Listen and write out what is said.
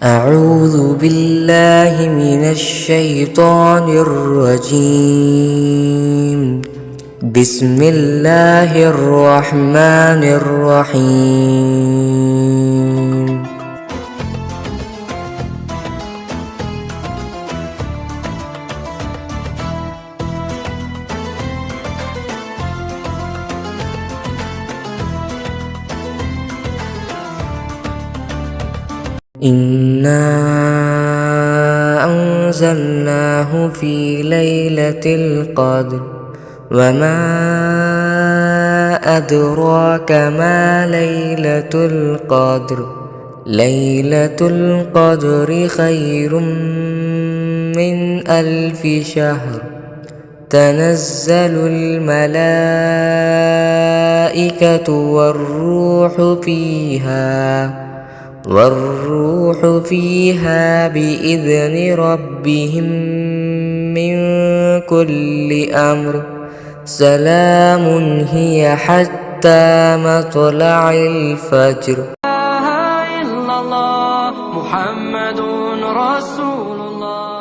أعوذ بالله من الشيطان الرجيم. بسم الله الرحمن الرحيم. إنا أنزلناه في ليلة القدر وما أدراك ما ليلة القدر. ليلة القدر خير من 1000 شهر. تنزل الملائكة والروح فيها بإذن ربهم من كل أمر. سلام هي حتى مطلع الفجر. لا إله إلا الله محمد رسول الله.